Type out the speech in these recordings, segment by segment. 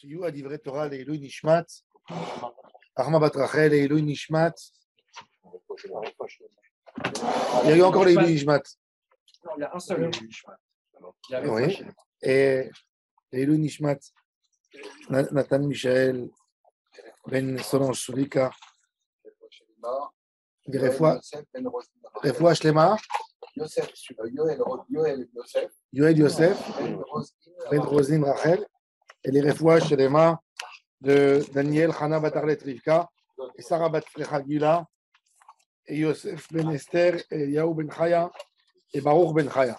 שיהיו הדברי תורה לעילוי נשמת, אחמה בת רחל לעילוי נשמת. Il y a eu encore לעילוי נשמת. Non, il y a un seul לעילוי נשמת. Oui. Et לעילוי נשמת, נתן מישאל בן סולנג' סוליקה. רפואה שלמה. יואל יוסף בן רוזין רחל. Et les refouas shelema de Daniel, Hana bat Arlet Rivka, et Sarah bat Frechagila, et Yosef ben Esther, et Yaou ben Chaya, et Baruch ben Chaya.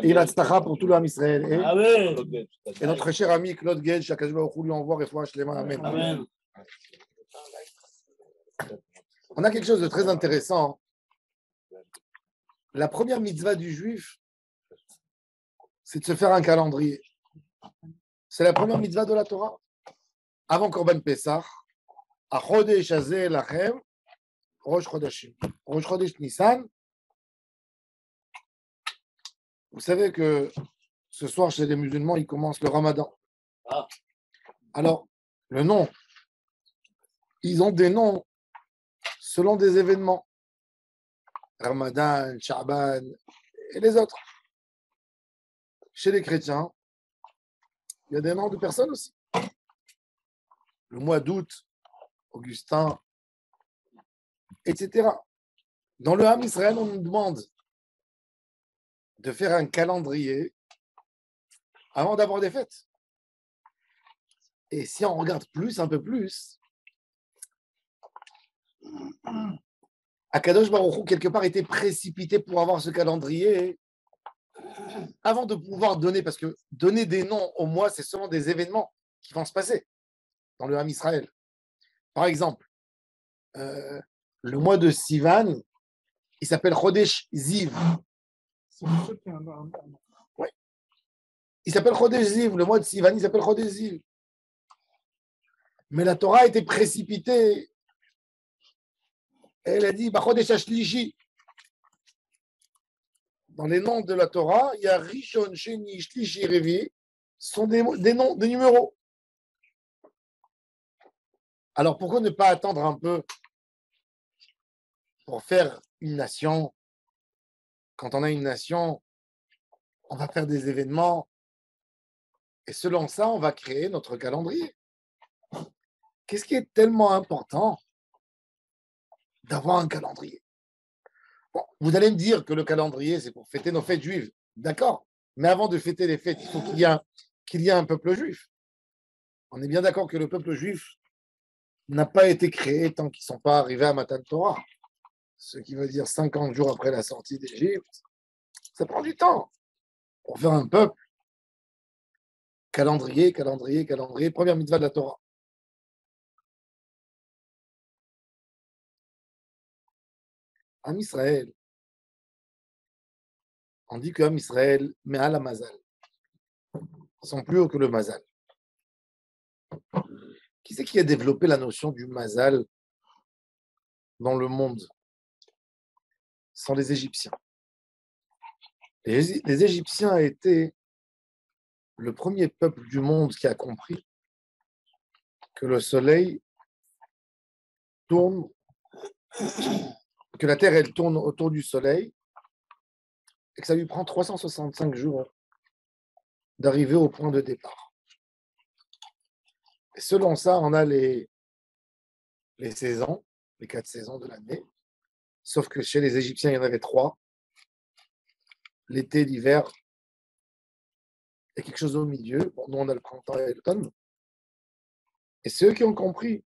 Et il a tztacha pour tout l'âme Israël. Et notre cher ami Claude Gage, Shakash Baruch Hu lui envoie refouas shelema. Amen. Amen. On a quelque chose de très intéressant. La première mitzvah du juif, c'est de se faire un calendrier. C'est la première mitzvah de la Torah. Avant Korban Pessah, à Chodesh Hazeh Lachem, Rosh Chodashim. Rosh Chodesh Nissan. Vous savez que ce soir, chez les musulmans, ils commencent le Ramadan. Alors, le nom, ils ont des noms selon des événements. Ramadan, Sha'ban et les autres. Chez les chrétiens, il y a des noms de personnes aussi. Le mois d'août, Augustin, etc. Dans le Ham Israël, on nous demande de faire un calendrier avant d'avoir des fêtes. Et si on regarde plus, un peu plus, Akadosh Baruch Hu, quelque part, était précipité pour avoir ce calendrier avant de pouvoir donner, parce que donner des noms au mois, c'est seulement des événements qui vont se passer dans le Ham Israël. Par exemple, le mois de Sivan, il s'appelle Chodesh Ziv. Oui. Il s'appelle Chodesh Ziv. Le mois de Sivan, il s'appelle Chodesh Ziv. Mais la Torah a été précipitée. Elle a dit Chodesh Ashlishi. Dans les noms de la Torah, il y a Rishon, Sheni, Shlishi, Revi. Ce sont des noms, des numéros. Alors pourquoi ne pas attendre un peu pour faire une nation? Quand on a une nation, on va faire des événements. Et selon ça, on va créer notre calendrier. Qu'est-ce qui est tellement important d'avoir un calendrier? Bon, vous allez me dire que le calendrier, c'est pour fêter nos fêtes juives. D'accord. Mais avant de fêter les fêtes, il faut qu'il y ait un peuple juif. On est bien d'accord que le peuple juif n'a pas été créé tant qu'ils ne sont pas arrivés à Matan Torah. Ce qui veut dire 50 jours après la sortie d'Égypte. Ça prend du temps pour faire un peuple. Calendrier, calendrier, calendrier. Première mitzvah de la Torah. Am Israël, on dit que Am Israël, mais à la Mazal, ils sont plus hauts que le Mazal. Qui c'est qui a développé la notion du Mazal dans le monde? Ce sont les Égyptiens. Les Égyptiens étaient le premier peuple du monde qui a compris que le soleil tourne, que la Terre, elle tourne autour du soleil et que ça lui prend 365 jours d'arriver au point de départ. Et selon ça, on a les saisons, les 4 saisons de l'année, sauf que chez les Égyptiens, il y en avait 3. L'été, l'hiver, et quelque chose au milieu. Bon, nous, on a le printemps et l'automne. Et c'est eux qui ont compris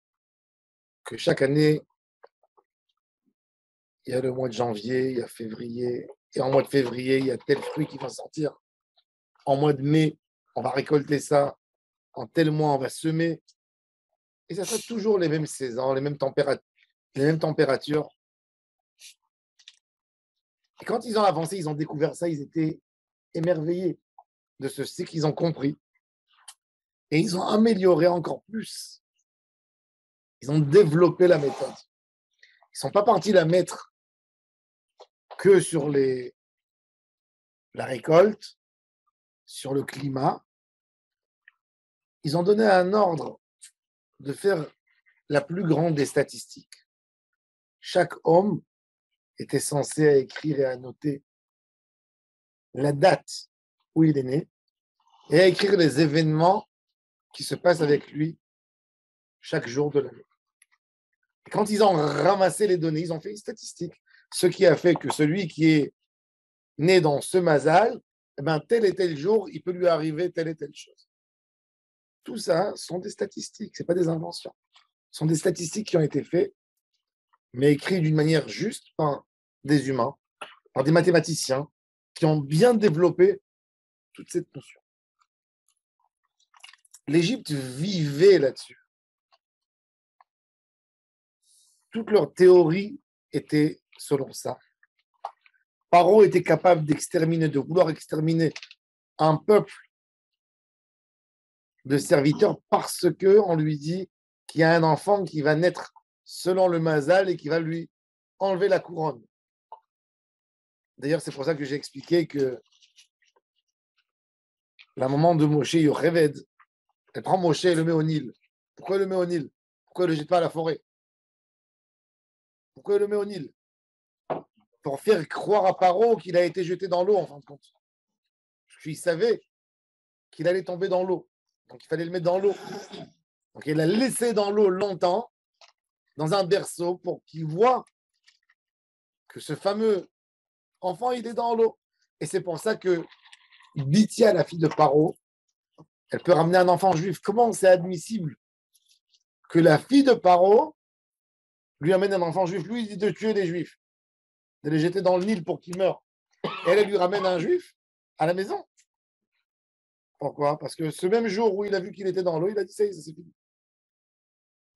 que chaque année, il y a le mois de janvier, il y a février, et en mois de février, il y a tel fruit qui va sortir. En mois de mai, on va récolter ça. En tel mois, on va semer. Et ça sera toujours les mêmes saisons, les mêmes températures. Et quand ils ont avancé, ils ont découvert ça, ils étaient émerveillés de ce qu'ils ont compris. Et ils ont amélioré encore plus. Ils ont développé la méthode. Ils ne sont pas partis la mettre que sur la récolte, sur le climat, ils ont donné un ordre de faire la plus grande des statistiques. Chaque homme était censé écrire et à noter la date où il est né et à écrire les événements qui se passent avec lui chaque jour de l'année. Et quand ils ont ramassé les données, ils ont fait une statistique. Ce qui a fait que celui qui est né dans ce mazal, eh ben, tel et tel jour, il peut lui arriver telle et telle chose. Tout ça sont des statistiques, ce n'est pas des inventions. Ce sont des statistiques qui ont été faites, mais écrites d'une manière juste par des humains, par des mathématiciens qui ont bien développé toute cette notion. L'Égypte vivait là-dessus. Toute leur théorie était selon ça. Paro était capable d'exterminer, de vouloir exterminer un peuple de serviteurs parce qu'on lui dit qu'il y a un enfant qui va naître selon le mazal et qui va lui enlever la couronne. D'ailleurs, c'est pour ça que j'ai expliqué que la maman de Moshe, Yocheved, elle prend Moshe et le met au Nil. Pourquoi elle le met au Nil? Pourquoi elle ne le jette pas à la forêt? Pourquoi elle le met au Nil? Pour faire croire à Paro qu'il a été jeté dans l'eau, en fin de compte. Parce qu'il savait qu'il allait tomber dans l'eau. Donc, il fallait le mettre dans l'eau. Donc, il l'a laissé dans l'eau longtemps, dans un berceau, pour qu'il voit que ce fameux enfant, il est dans l'eau. Et c'est pour ça que Bithia, la fille de Paro, elle peut ramener un enfant juif. Comment c'est admissible que la fille de Paro lui amène un enfant juif? Lui, il dit de tuer les juifs, de les jeter dans le Nil pour qu'ils meurent. Et elle lui ramène un juif à la maison. Pourquoi? Parce que ce même jour où il a vu qu'il était dans l'eau, il a dit ça, c'est fini.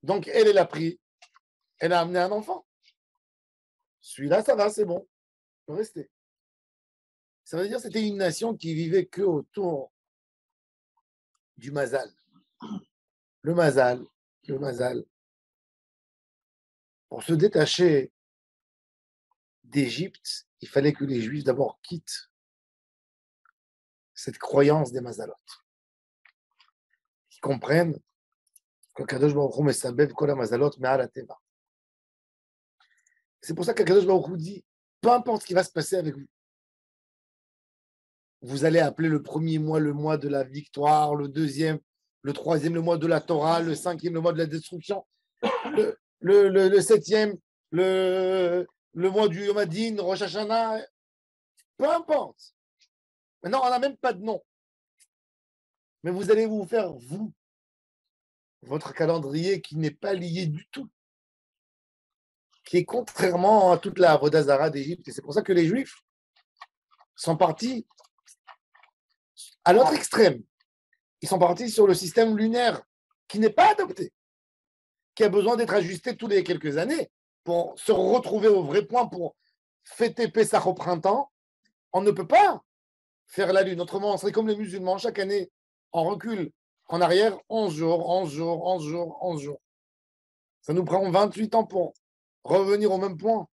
Donc, elle l'a pris. Elle a amené un enfant. Celui-là, ça va, c'est bon. Il peut rester. Ça veut dire que c'était une nation qui vivait que autour du mazal. Le mazal, le mazal. Pour se détacher d'Égypte, il fallait que les Juifs d'abord quittent cette croyance des mazalotes. Ils comprennent que Kadosh Baruch Hu mesabeb kol hamazalot me'al hateva. C'est pour ça que Kadosh Baruch Hu dit, peu importe ce qui va se passer avec vous, vous allez appeler le premier mois le mois de la victoire, le deuxième, le troisième le mois de la Torah, le cinquième le mois de la destruction, le septième le mois du Yom Hadin, Rosh Hashanah, peu importe. Maintenant, on n'a même pas de nom. Mais vous allez vous faire, vous, votre calendrier qui n'est pas lié du tout, qui est contrairement à toute la Avodah Zarah d'Égypte. Et c'est pour ça que les Juifs sont partis à l'autre extrême. Ils sont partis sur le système lunaire qui n'est pas adopté, qui a besoin d'être ajusté tous les quelques années pour se retrouver au vrai point, pour fêter Pessah au printemps. On ne peut pas faire la lune. Autrement, on serait comme les musulmans. Chaque année, on recule en arrière 11 jours, 11 jours, 11 jours, 11 jours. Ça nous prend 28 ans pour revenir au même point.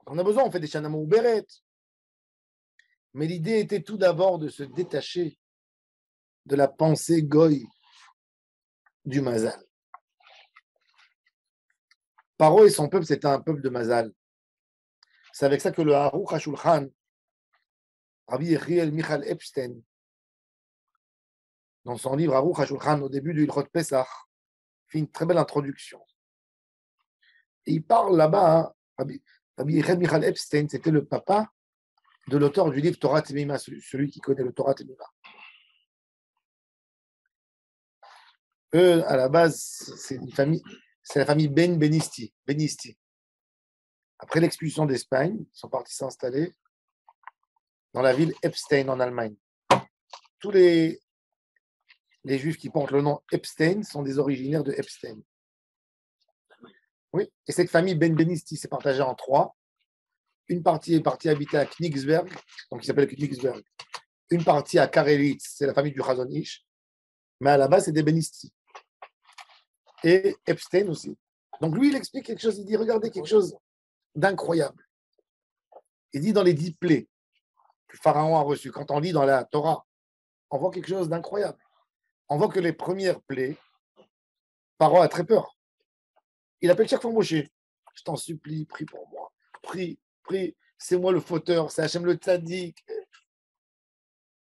On a besoin, on fait des chanamou béret. Mais l'idée était tout d'abord de se détacher de la pensée goy du Mazal. Paro et son peuple, c'était un peuple de Mazal. C'est avec ça que le Aruch HaShulchan, Rabbi Yechiel Michal Epstein, dans son livre Aruch HaShulchan, au début du Ilchot Pesach, fait une très belle introduction. Et il parle là-bas, Rabbi Yechiel Michal Epstein, c'était le papa de l'auteur du livre Torah Temima, celui qui connaît le Torah Temima. Eux, à la base, c'est une famille, c'est la famille Benisti. Après l'expulsion d'Espagne, ils sont partis s'installer dans la ville Epstein en Allemagne. Tous les Juifs qui portent le nom Epstein sont des originaires de Epstein. Oui, et cette famille Benisti s'est partagée en trois. Une partie est partie habiter à Königsberg, donc il s'appelle Königsberg. Une partie à Karelitz, c'est la famille du Chazon Ish, mais à la base, c'est des Benisti. Et Epstein aussi. Donc lui, il explique quelque chose, il dit, regardez quelque chose d'incroyable. Il dit dans les 10 plaies que Pharaon a reçues, quand on lit dans la Torah, on voit quelque chose d'incroyable. on voit que les premières plaies, Paro a très peur. Il appelle chaque fois Moshe. Je t'en supplie, prie pour moi. Prie, c'est moi le fauteur, c'est Hachem le tzaddik.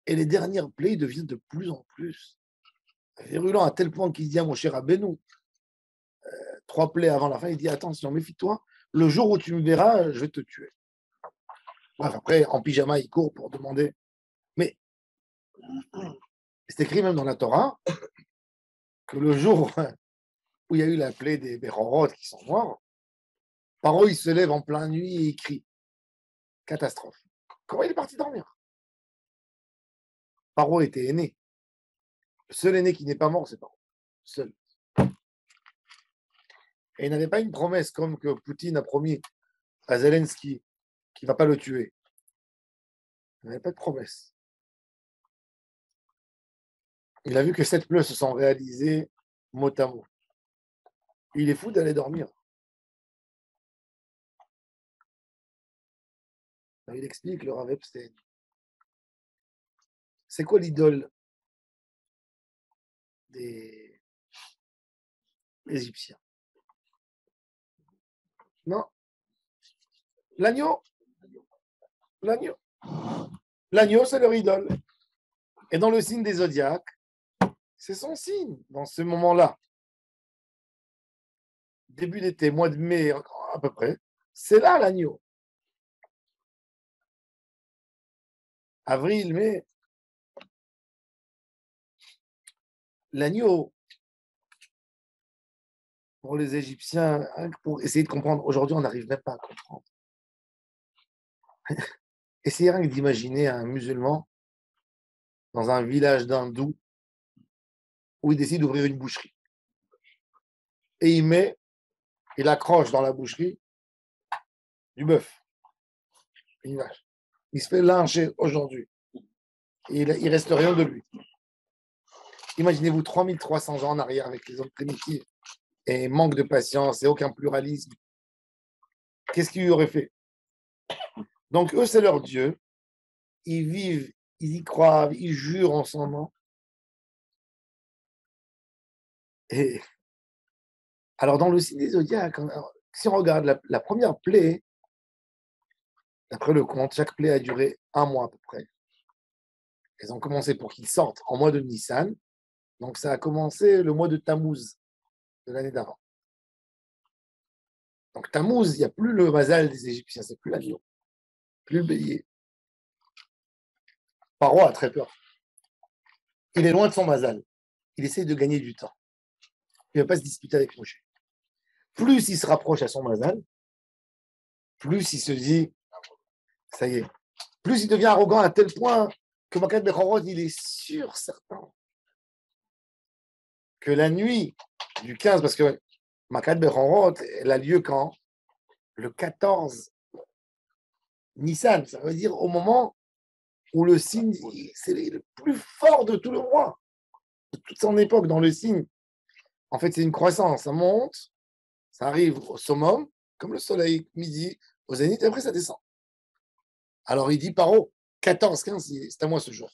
Et les dernières plaies deviennent de plus en plus virulents, à tel point qu'il dit à Moshe Rabbeinu, 3 plaies avant la fin, il dit attention, méfie-toi, le jour où tu me verras, je vais te tuer. Bref, après, en pyjama, il court pour demander. Mais c'est écrit même dans la Torah que le jour où il y a eu la plaie des Bérorot qui sont morts, Paro, il se lève en pleine nuit et il crie. Catastrophe. Comment il est parti dormir? Paro était aîné. Le seul aîné qui n'est pas mort, c'est Paro. Seul. Et il n'avait pas une promesse comme que Poutine a promis à Zelensky qu'il ne va pas le tuer. Il n'avait pas de promesse. Il a vu que 7 pleurs se sont réalisés mot à mot. Il est fou d'aller dormir. Il explique, le Rav Epstein. C'est quoi l'idole des Égyptiens? Non. L'agneau. L'agneau. L'agneau, c'est leur idole. Et dans le signe des zodiaques, c'est son signe dans ce moment-là. Début d'été, mois de mai, à peu près, c'est là l'agneau. Avril, mai. L'agneau, pour les Égyptiens, pour essayer de comprendre, aujourd'hui, on n'arrive même pas à comprendre. Essayez rien que d'imaginer un musulman dans un village d'hindous où il décide d'ouvrir une boucherie. Et il accroche dans la boucherie du bœuf, une vache. Il se fait lyncher aujourd'hui. Et il reste rien de lui. Imaginez-vous 3300 ans en arrière avec les hommes primitifs et manque de patience et aucun pluralisme. Qu'est-ce qu'il y aurait fait? Donc eux, c'est leur Dieu. Ils vivent, ils y croient, ils jurent en son nom. Et alors, dans le signe des zodiaques, si on regarde la première plaie, d'après le compte, chaque plaie a duré 1 mois à peu près. Elles ont commencé pour qu'ils sortent en mois de Nissan. Donc, ça a commencé le mois de Tammuz de l'année d'avant. Donc, Tammuz, il n'y a plus le mazal des Égyptiens, c'est plus l'agneau, plus le bélier. Paro a très peur. Il est loin de son mazal. Il essaie de gagner du temps. Il ne va pas se disputer avec Moshe. Plus il se rapproche à son mazal, plus il se dit, ça y est, plus il devient arrogant à tel point que Makad Bechorot, il est sûr, certain, que la nuit du 15, parce que Makad Bechorot, elle a lieu quand? Le 14 Nissan, ça veut dire au moment où le signe, c'est le plus fort de tout le mois, de toute son époque dans le signe. En fait, c'est une croissance, ça monte, ça arrive au summum, comme le soleil, midi, au zénith, et après ça descend. Alors il dit, Paro, 14, 15, c'est à moi ce jour.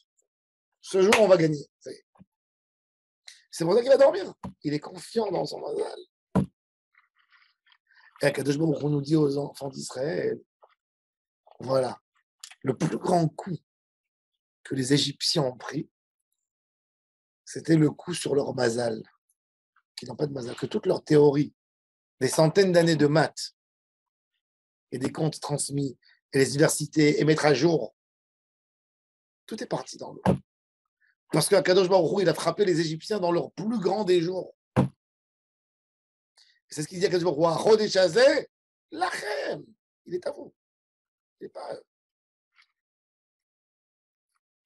Ce jour, on va gagner. C'est pour ça qu'il va dormir. Il est confiant dans son mazal. Et Akadosh Baruch Hu nous dit aux enfants d'Israël, voilà, le plus grand coup que les Égyptiens ont pris, c'était le coup sur leur mazal, qui n'ont pas de mazal, que toute leur théorie, des centaines d'années de maths et des contes transmis, et les universités, et mettre à jour, tout est parti dans l'eau. Parce qu'Akadosh Baruch Hu, il a frappé les Égyptiens dans leur plus grand des jours. C'est ce qu'il dit à Akadosh Baruch Hu, Achod et Chazé, lachem, il est à vous. Il n'est pas à eux.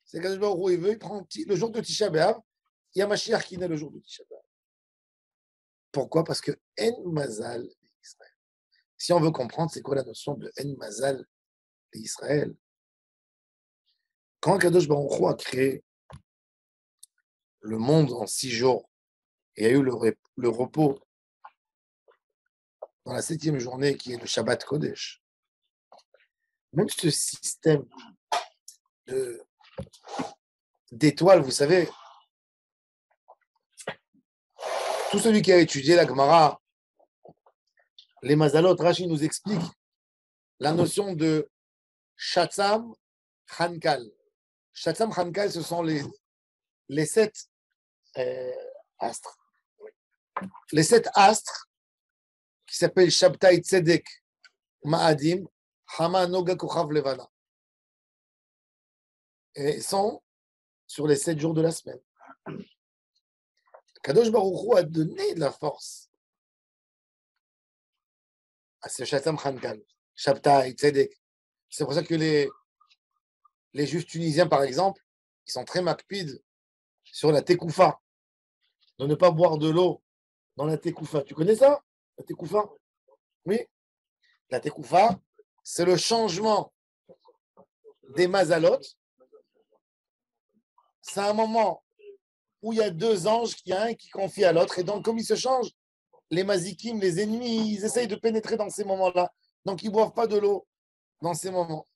C'est Akadosh Baruch Hu, il veut, il prend le jour de Tisha B'Av, il y a Mashiach qui naît le jour de Tisha B'Av. Pourquoi? Parce que En Mazal d'Israël. Si on veut comprendre, c'est quoi la notion de En Mazal d'Israël? Quand Akadosh Baruch Hu a créé le monde en 6 jours, et il y a eu le repos dans la 7e journée qui est le Shabbat Kodesh, même ce système d'étoiles, vous savez, Tout celui qui a étudié la Gemara, les Mazalot, Rashi nous explique la notion de Shatzam Hankal. Shatzam Hankal, ce sont les 7 astres. Les 7 astres qui s'appellent Shabtai Tzedek, Ma'adim, Hama Noga Kochav Levana. Et sont sur les 7 jours de la semaine. Kadosh Baruch Hu a donné de la force à ce Shatzam Hankal, Shabtai Tzedek. C'est pour ça que les juifs tunisiens, par exemple, ils sont très makpides sur la tekoufa, de ne pas boire de l'eau dans la tekoufa. Tu connais ça, la tekoufa? Oui. La tekoufa, c'est le changement des mazalot. C'est un moment où il y a 2 anges, qu'il y a un qui confie à l'autre. Et donc, comme ils se changent, les mazikim, les ennemis, ils essayent de pénétrer dans ces moments-là. Donc, ils ne boivent pas de l'eau dans ces moments.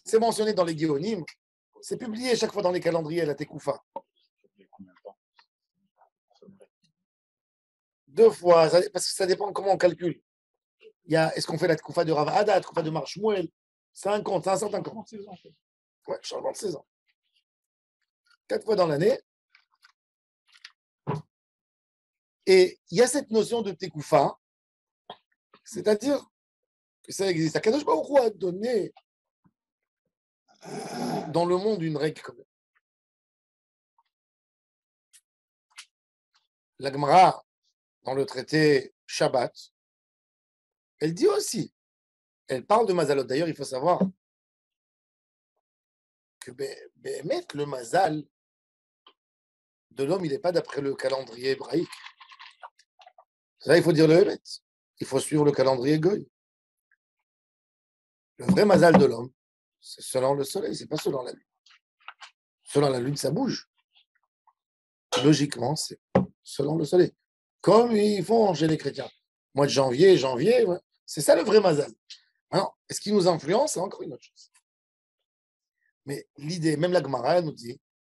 C'est mentionné dans les Géonim. C'est publié chaque fois dans les calendriers, la tekoufa. 2 fois, parce que ça dépend comment on calcule. Est-ce qu'on fait la tekoufa de Rav Ada, la tekoufa de Mar Shmuel? C'est un compte, c'est un certain compte. Ouais, changement de saison. 4 fois dans l'année. Et il y a cette notion de tekoufa, c'est-à-dire que ça existe. Akadosh Baruch Hu a donné dans le monde une règle comme la Gemara, dans le traité Shabbat, elle dit aussi, elle parle de Mazalot. D'ailleurs, il faut savoir que le Mazal de l'homme, il n'est pas d'après le calendrier hébraïque. Ça, il faut dire le Hémet. Il faut suivre le calendrier Goy. Le vrai Mazal de l'homme, c'est selon le soleil, c'est pas selon la lune. Selon la lune, ça bouge. Logiquement, c'est selon le soleil. Comme ils font chez les chrétiens. Mois de janvier, ouais. C'est ça le vrai Mazal. Alors, est-ce qu'il nous influence? C'est encore une autre chose. Mais l'idée, même la Gemara nous dit,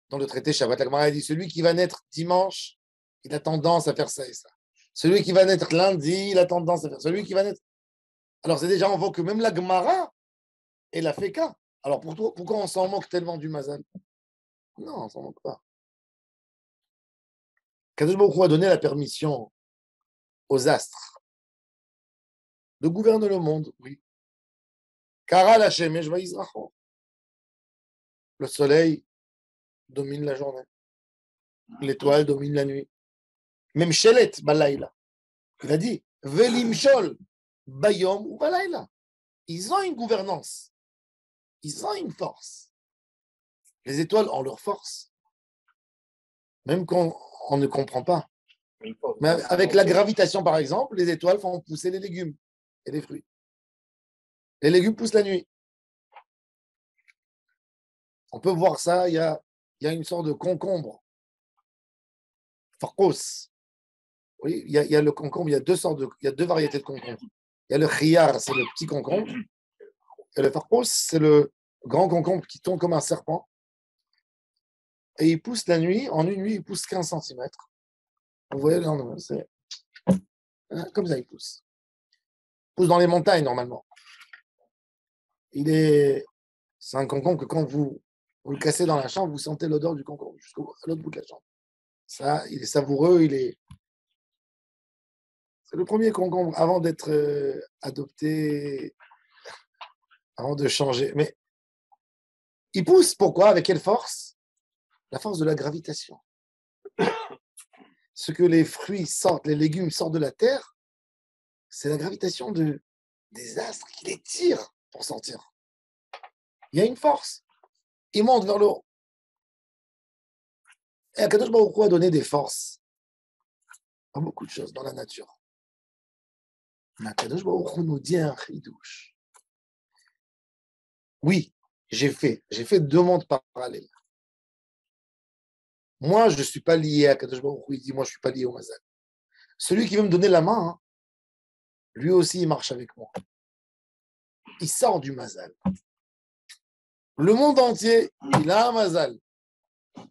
dans le traité Shabbat, la Gemara dit, celui qui va naître dimanche, il a tendance à faire ça et ça. Celui qui va naître lundi, il a tendance à faire celui qui va naître. Alors, c'est déjà, on voit que même la Gemara, elle a fait cas. Alors, pourquoi on s'en moque tellement du Mazal? Non, on s'en moque pas. Kadosh Baruch Hu a donné la permission aux astres de gouverner le monde, oui. Kara la Shemesh va'Yizracho. Le soleil domine la journée. L'étoile domine la nuit. Même Shelet Balaïla. Il a dit Velimshol Bayom ou Balaïla. Ils ont une gouvernance. Ils ont une force. Les étoiles ont leur force. Même quand on ne comprend pas. Mais avec la gravitation, par exemple, les étoiles font pousser les légumes et les fruits. Les légumes poussent la nuit. On peut voir ça, il y a une sorte de concombre. Farkos. Oui, il y a le concombre, il y a 2 variétés de concombre. Il y a le khiyar, c'est le petit concombre. Et le farkos, c'est le grand concombre qui tombe comme un serpent. Et il pousse la nuit. En une nuit, il pousse 15 cm. Vous voyez, c'est comme ça, il pousse. Il pousse dans les montagnes, normalement. C'est un concombre que quand vous le cassez dans la chambre, vous sentez l'odeur du concombre jusqu'à l'autre bout de la chambre. Ça, il est savoureux, c'est le premier concombre avant d'être adopté, avant de changer. Mais il pousse, pourquoi? Avec quelle force? La force de la gravitation. Ce que les fruits sortent, les légumes sortent de la terre, c'est la gravitation des astres qui les tirent pour sortir. Il y a une force. Ils montent vers le haut. Et Akadosh Baruch Hu a donné des forces à beaucoup de choses dans la nature. Mais Akadosh Baruch Hu nous dit un chidouche. Oui, j'ai fait 2 mondes parallèles. Moi, je ne suis pas lié à Akadosh Baruch Hu. Il dit, moi, je ne suis pas lié au Mazal. Celui qui veut me donner la main, lui aussi, il marche avec moi. Il sort du Mazal. Le monde entier, il a un Mazal.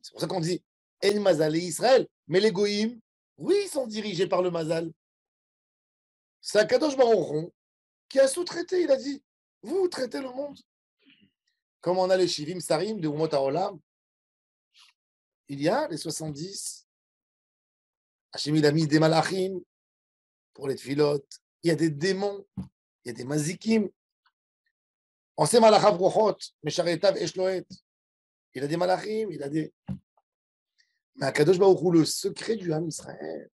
C'est pour ça qu'on dit En Mazal et Israël. Mais les Goïm, Oui, ils sont dirigés par le Mazal. C'est Akadosh Baruch Hu qui a sous-traité. Il a dit, vous traitez le monde. Comme on a les Shivim Sarim de Umot HaOlam, il y a les 70. Hachem, il a mis des malachim pour les tfilotes. Il y a des démons. Il y a des mazikim. On sait malachav rochot, mais charetav eshloet. Il a des malachim, il a des... Mais à Kadosh Baruch Hu, le secret du Ham Israël,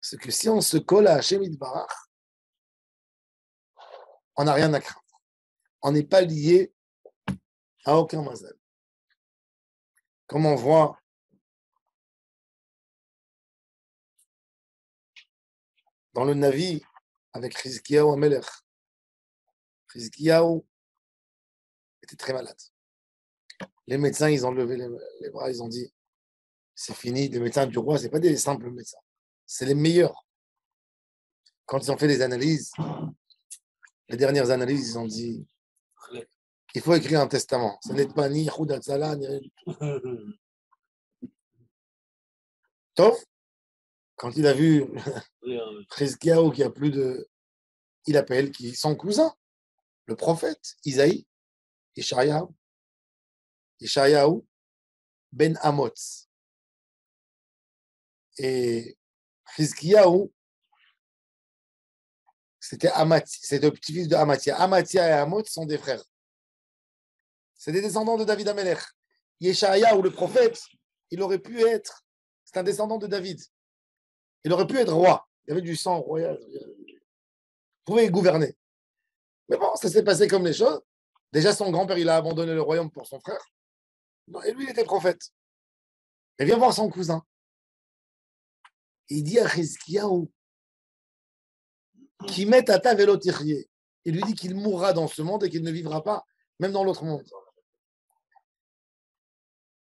c'est que si on se colle à Hachem Yitbarach, on n'a rien à craindre. On n'est pas lié à aucun mazal. Comme on voit dans le Navi avec Chizkiyahu Amelech. Chizkiyahu était très malade. Les médecins, ils ont levé les bras, ils ont dit, c'est fini, les médecins du roi, ce n'est pas des simples médecins, c'est les meilleurs. Quand ils ont fait des analyses, les dernières analyses, ils ont dit, il faut écrire un testament. Ce n'est pas ni Yahoud al-Salah, ni rien du tout. Sauf, quand il a vu Chizkiyahu qui a plus de... Il appelle son cousin, le prophète, Isaïe, Ishayahu ben Amoz. Et Chizkiyahu, c'était le petit-fils de Amatia. Amatia et Amoz sont des frères. C'est des descendants de David Amelech. Yeshayahu, le prophète, il aurait pu être, c'est un descendant de David. Il aurait pu être roi. Il y avait du sang royal. Il pouvait gouverner. Mais bon, ça s'est passé comme les choses. Déjà, son grand-père, il a abandonné le royaume pour son frère. Et lui, il était prophète. Il vient voir son cousin. Il dit à Chizkiyahu, qui met à ta vélo tirrier. Il lui dit qu'il mourra dans ce monde et qu'il ne vivra pas, même dans l'autre monde.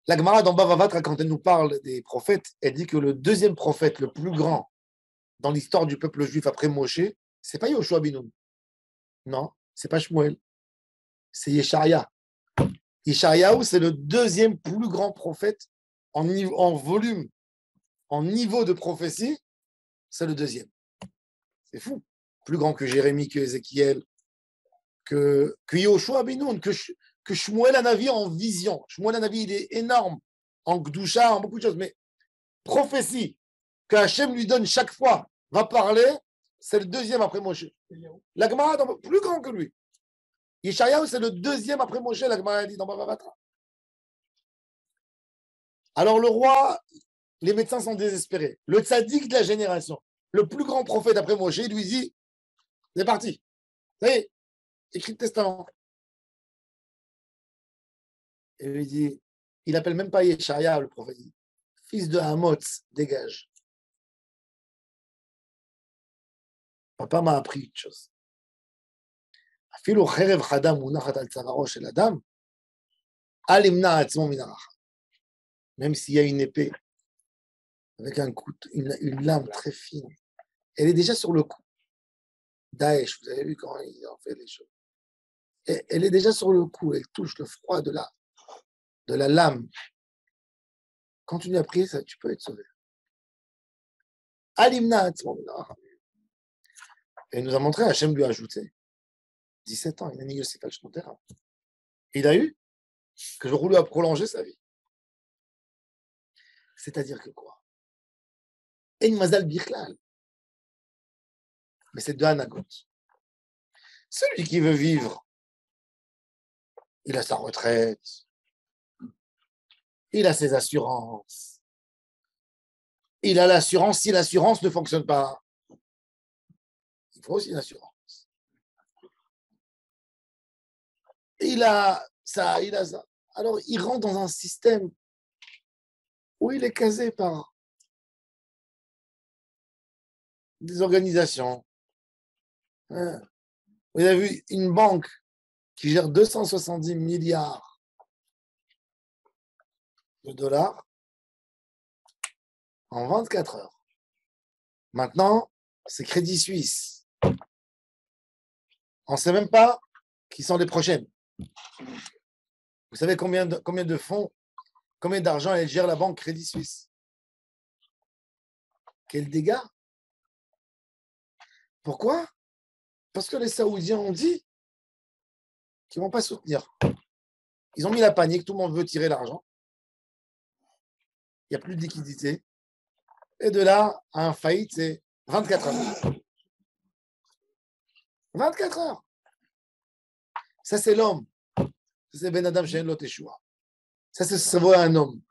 La Gemara dans Bava Batra, quand elle nous parle des prophètes, elle dit que le deuxième prophète le plus grand dans l'histoire du peuple juif après Moshe, c'est pas Yoshua bin Nun. Non, c'est pas Shmuel. C'est Yesharia. Yeshayahu, c'est le deuxième plus grand prophète en volume, en niveau de prophétie, c'est le deuxième. C'est fou. Plus grand que Jérémie, que Ézéchiel, que Yoshua bin Nun, que Shmuel Hanavi en vision. Shmuel Hanavi, il est énorme en Gdusha, en beaucoup de choses, mais prophétie que Hachem lui donne chaque fois, va parler, c'est le deuxième après Moshe. La Gemara, plus grand que lui. Yeshayahu, c'est le deuxième après Moshe, la Gemara dit dans Bava Batra. Alors le roi, les médecins sont désespérés. Le tzaddik de la génération, le plus grand prophète après Moshe, il lui dit, c'est parti. Ça y est, écrit le testament. Et lui dit, il appelle même pas Yeshayahu, le prophète. Fils de Hamotz, dégage. Papa m'a appris une chose. Même s'il y a une épée avec une lame très fine, elle est déjà sur le cou. Daesh, vous avez vu quand ils ont fait les choses. Elle est déjà sur le cou, elle touche le froid de la lame. Quand tu lui as prié, ça, tu peux être sauvé. Et il nous a montré, Hachem lui a ajouté 17 ans, il a négocié pas le terrain. Il a eu que je roule à prolonger sa vie. C'est-à-dire que quoi? Et une mazal bichlal. Mais c'est de Hanagot. Celui qui veut vivre, il a sa retraite, il a ses assurances, il a l'assurance. Si l'assurance ne fonctionne pas, il faut aussi une assurance. Il a ça, il a ça. Alors, il rentre dans un système où il est casé par des organisations. Vous avez vu une banque qui gère 270 milliards de dollars en 24 heures. Maintenant, c'est Crédit Suisse. On ne sait même pas qui sont les prochaines. Vous savez combien de fonds, combien d'argent elle gère la banque Crédit Suisse? Quel dégât! Pourquoi? Parce que les Saoudiens ont dit qu'ils ne vont pas soutenir. Ils ont mis la panique, tout le monde veut tirer l'argent. Il n'y a plus de liquidité. Et de là à un faillite, c'est 24 heures. 24 heures. Ça, c'est l'homme. Ça, c'est Ben Adam Shein Lo Teshua. Ça, c'est ce vaut un homme.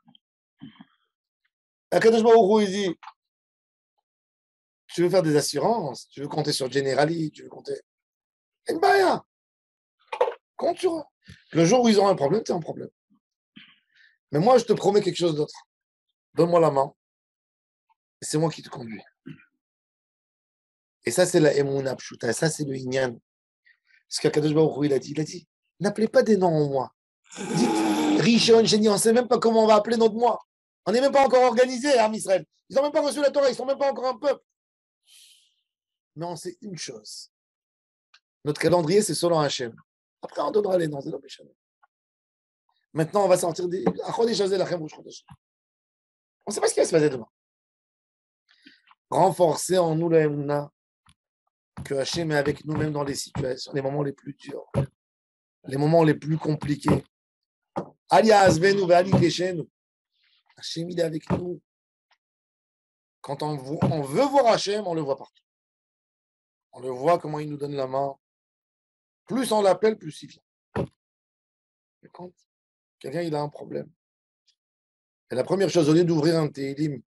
Akadosh Baruch Hu, il dit, tu veux faire des assurances, tu veux compter sur Generali, tu veux compter. Et bah, compte sur eux. Le jour où ils auront un problème, tu as un problème. Mais moi, je te promets quelque chose d'autre. Donne-moi la main. Et c'est moi qui te conduis. Et ça, c'est la Emouna Pshuta. Ça, c'est le Inyan. Ce qu'Akadosh Baruch Hu, il a dit, n'appelez pas des noms en moi. Dites Rishon, Sheni, on ne sait même pas comment on va appeler notre mois. On n'est même pas encore organisé, Arm Israël. Ils n'ont même pas reçu la Torah, ils ne sont même pas encore un peuple. Mais on sait une chose. Notre calendrier, c'est selon Hachem. Après, on donnera les noms. Maintenant, on va sortir des. On ne sait pas ce qui va se passer demain. Renforcer en nous la Emouna, que Hachem est avec nous, même dans les situations, les moments les plus durs, les moments les plus compliqués. Alias, Venu, Ali Keshenu. Hachem, il est avec nous. Quand on veut voir Hachem, on le voit partout. On le voit comment il nous donne la main. Plus on l'appelle, plus il vient. Mais quand quelqu'un il a un problème, et la première chose, au lieu d'ouvrir un Tehillim,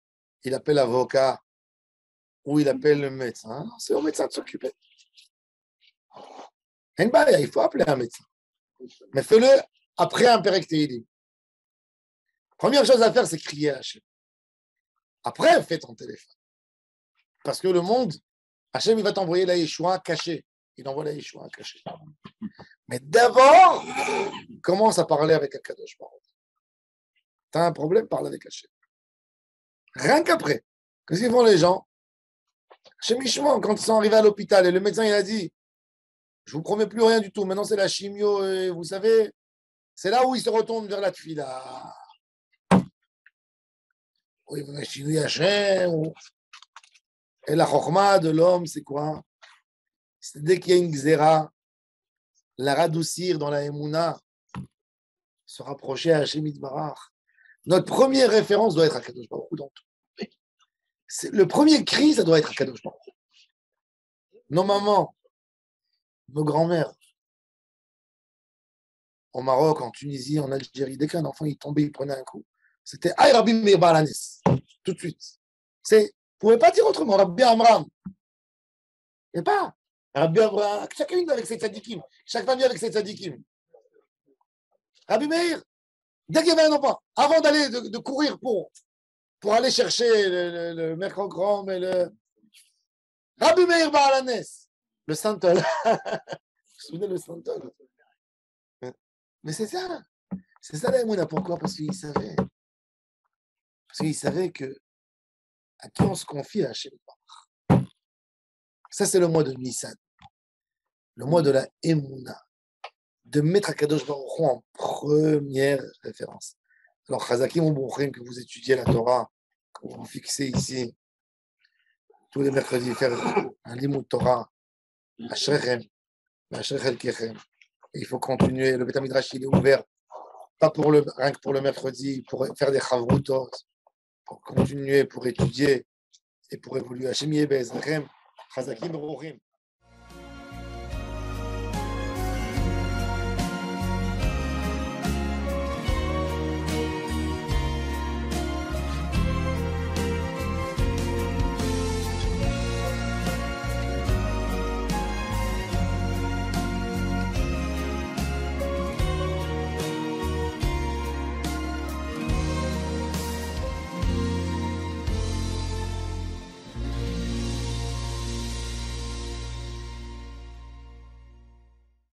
il appelle l'avocat ou il appelle le médecin, c'est au médecin de s'occuper. Il faut appeler un médecin. Mais fais-le après un Perek Tehillim. Première chose à faire, c'est crier à Hachem. Après, fais ton téléphone. Parce que le monde, Hachem, il va t'envoyer la Yeshua cachée. Il envoie la Yeshua cachée. Mais d'abord, commence à parler avec Akadosh Baruch Hu. Tu as un problème, parle avec Hachem. Rien qu'après. Qu'est-ce qu'ils font les gens? Chemichement, quand ils sont arrivés à l'hôpital et le médecin il a dit, je vous promets plus rien du tout, maintenant c'est la chimio, et vous savez, c'est là où ils se retournent vers la tefila. Oui, la chimio Hachem. Et la chokma de l'homme, c'est quoi? C'est dès qu'il y a une xéra, la radoucir dans la Emouna, se rapprocher à Hachem Yitbarach. Notre première référence doit être à Kadosh Baruch Hu dans tout. Le premier cri, ça doit être à Kadosh Baruch Hu. Nos mamans, nos grands-mères, au Maroc, en Tunisie, en Algérie, dès qu'un enfant il tombait, il prenait un coup, c'était Aïe Rabbi Meir Balanes, tout de suite. Vous ne pouvez pas dire autrement, Rabbi Amram. Il n'y a pas. Rabbi Amram, chacune avec ses tzadikim, chaque famille avec ses tzadikim. Rabbi Meir, dès qu'il y avait un enfant, avant d'aller de courir pour aller chercher le mercrochrome et le Rabbi Meir Balanes, le Santol. Vous vous souvenez le Santol? Mais c'est ça la Emouna. Pourquoi? Parce qu'il savait. Parce qu'il savait que à qui on se confie à Hachem. Ça, c'est le mois de Nissan. Le mois de la Emouna. De mettre Akadosh Baruch Hu en première référence. Alors, Chazakim ou Brouchim, que vous étudiez la Torah, que vous fixez ici, tous les mercredis, faire un limud Torah, Ashrechem, Ashrechel Kechem. Il faut continuer. Le Beth Midrash, il est ouvert, pas rien que pour le mercredi, pour faire des chavrutot, pour continuer, pour étudier et pour évoluer. Hachem Yebez, Chazakim Brouchim.